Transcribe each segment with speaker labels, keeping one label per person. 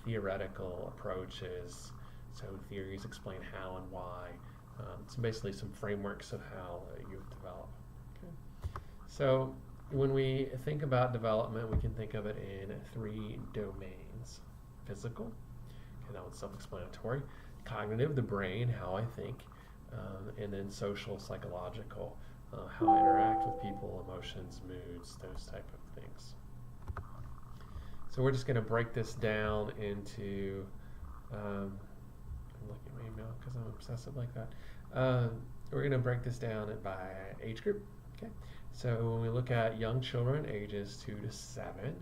Speaker 1: theoretical approaches. So theories explain how and why. So basically some frameworks of how you develop. Okay. So when we think about development, we can think of it in 3 domains. Physical, okay, that one's self-explanatory. Cognitive, the brain, how I think. And then social, psychological, how I interact with people, emotions, moods, those type of things. So we're just going to break this down into, I'm looking at my email because I'm obsessive like that. We're going to break this down by age group. Okay. So when we look at young children, ages 2 to 7,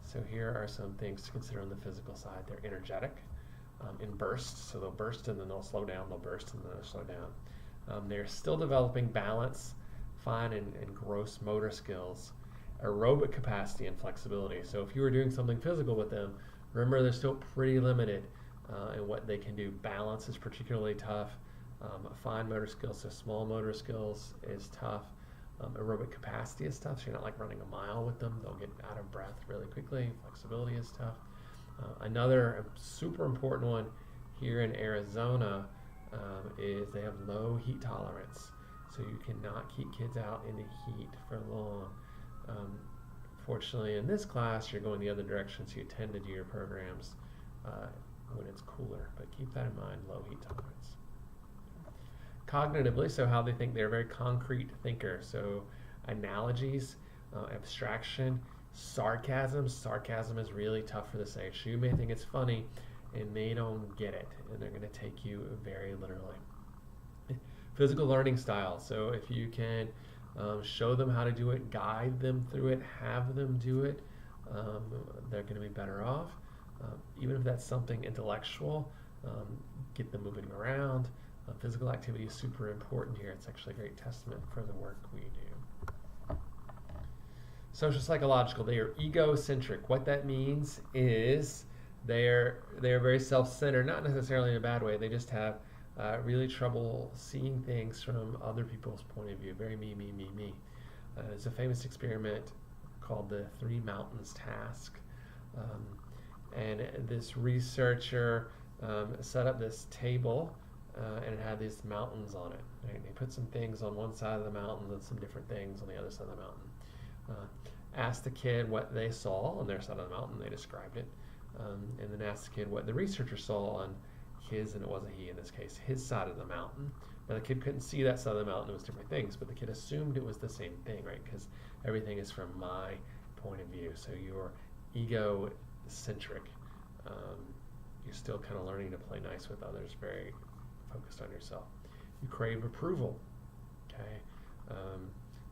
Speaker 1: so here are some things to consider on the physical side. They're energetic in bursts, so they'll burst and then they'll slow down, they'll burst and then they'll slow down. They're still developing balance, fine and gross motor skills, aerobic capacity and flexibility. So if you were doing something physical with them, remember they're still pretty limited in what they can do. Balance is particularly tough. Fine motor skills, so small motor skills is tough. Aerobic capacity is tough, so you're not like running a mile with them. They'll get out of breath really quickly. Flexibility is tough. Another super important one here in Arizona is they have low heat tolerance. So you cannot keep kids out in the heat for long. Fortunately, in this class, you're going the other direction, so you tend to do your programs when it's cooler. But keep that in mind, low heat tolerance. Cognitively, so how they think, they're a very concrete thinker. So analogies, abstraction, sarcasm. Sarcasm is really tough for this age. So you may think it's funny, and they don't get it, and they're going to take you very literally. Physical learning style. So if you can show them how to do it, guide them through it, have them do it, they're going to be better off. Even if that's something intellectual, get them moving around. Physical activity is super important here. It's actually a great testament for the work we do. Social psychological, they are egocentric. What that means is they're very self-centered, not necessarily in a bad way. They just have really trouble seeing things from other people's point of view. Very me, me, me, me. There's a famous experiment called the 3 Mountains Task. And this researcher set up this table and it had these mountains on it. Right? They put some things on one side of the mountain and some different things on the other side of the mountain. Asked the kid what they saw on their side of the mountain. They described it. And then asked the kid what the researcher saw on his, and it wasn't he in this case, his side of the mountain. Now the kid couldn't see that side of the mountain. It was different things, but the kid assumed it was the same thing, right? Because everything is from my point of view. So you're egocentric. You're still kind of learning to play nice with others, very focused on yourself. You crave approval. Okay,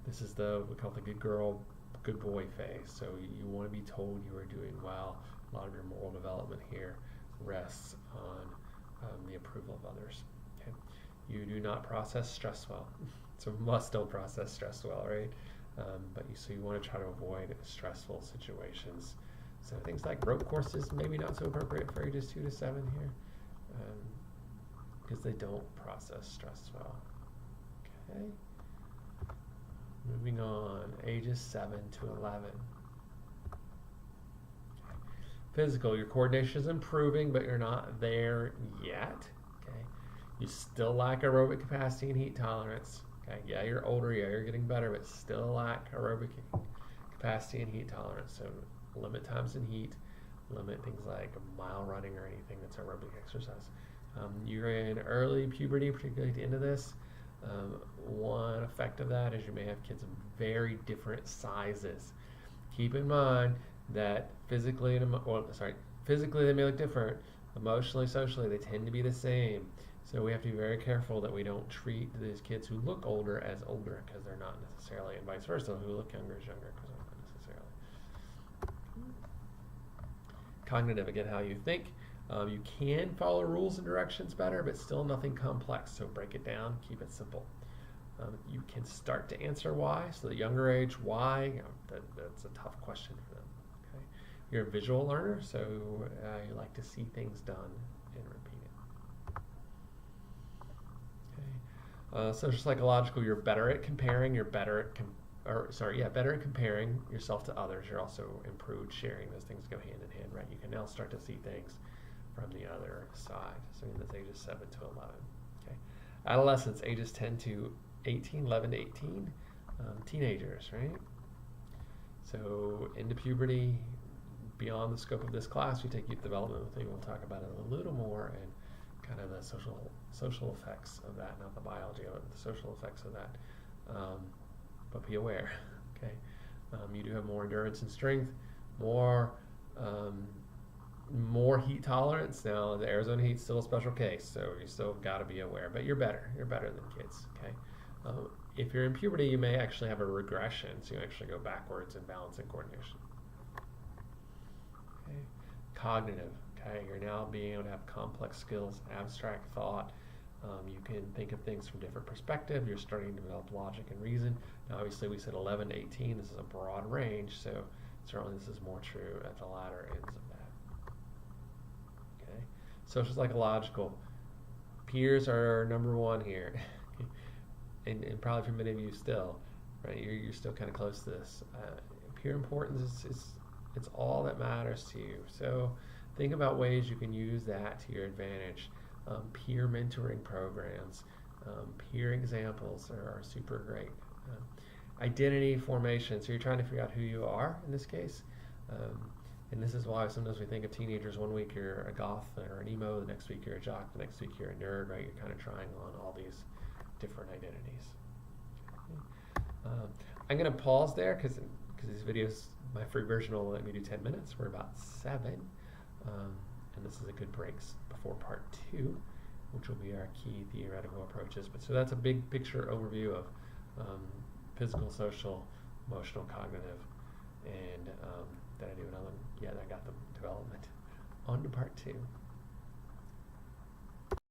Speaker 1: this is we call it the good girl, good boy phase. So you want to be told you are doing well. A lot of your moral development here rests on the approval of others. Okay, you do not process stress well. So must don't process stress well, right? So you want to try to avoid stressful situations. So things like rope courses, maybe not so appropriate for ages 2 to 7 here, because they don't process stress well. Okay. Moving on, ages 7 to 11. Okay. Physical, your coordination is improving, but you're not there yet. Okay. You still lack aerobic capacity and heat tolerance. Okay. Yeah, you're older, yeah, you're getting better, but still lack aerobic capacity and heat tolerance. So limit times in heat, limit things like mile running or anything that's aerobic exercise. You're in early puberty, particularly at the end of this. One effect of that is you may have kids of very different sizes. Keep in mind that physically they may look different. Emotionally, socially, they tend to be the same. So we have to be very careful that we don't treat these kids who look older as older, because they're not necessarily, and vice versa, who look younger as younger because they're not necessarily. Cognitive, again, how you think. You can follow rules and directions better, but still nothing complex. So break it down, keep it simple. You can start to answer why. So the younger age, why? That's a tough question for them. Okay, you're a visual learner, so you like to see things done and repeat it. Okay, social psychological. You're better at comparing. You're better at better in comparing yourself to others. You're also improved sharing. Those things go hand in hand, right? You can now start to see things from the other side. So in this ages 7 to 11. Okay. Adolescents, ages 10 to 18, 11 to 18. Teenagers, right? So into puberty, beyond the scope of this class, we take youth development thing. We'll talk about it a little more and kind of the social effects of that, not the biology of it, the social effects of that. But be aware, okay? You do have more endurance and strength, more heat tolerance. Now, the Arizona heat's still a special case, so you still got to be aware. But you're better. You're better than kids, okay? If you're in puberty, you may actually have a regression, so you actually go backwards in balance and coordination. Okay. Cognitive, okay? You're now being able to have complex skills, abstract thought. You can think of things from different perspectives. You're starting to develop logic and reason. Now, obviously, we said 11 to 18. This is a broad range, so certainly this is more true at the latter ends of that. Okay. Social psychological. Peers are number one here. and probably for many of you still, right? You're still kind of close to this. Peer importance it's all that matters to you. So think about ways you can use that to your advantage. Peer mentoring programs, peer examples are super great. Identity formation, so you're trying to figure out who you are in this case. And this is why sometimes we think of teenagers, one week you're a goth or an emo, the next week you're a jock, the next week you're a nerd, right? You're kind of trying on all these different identities. I'm going to pause there because these videos, my free version will let me do 10 minutes. We're about 7. And this is a good break before part 2, which will be our key theoretical approaches. But so that's a big picture overview of physical, social, emotional, cognitive, and did I do another one? Yeah, I got the development. On to part 2.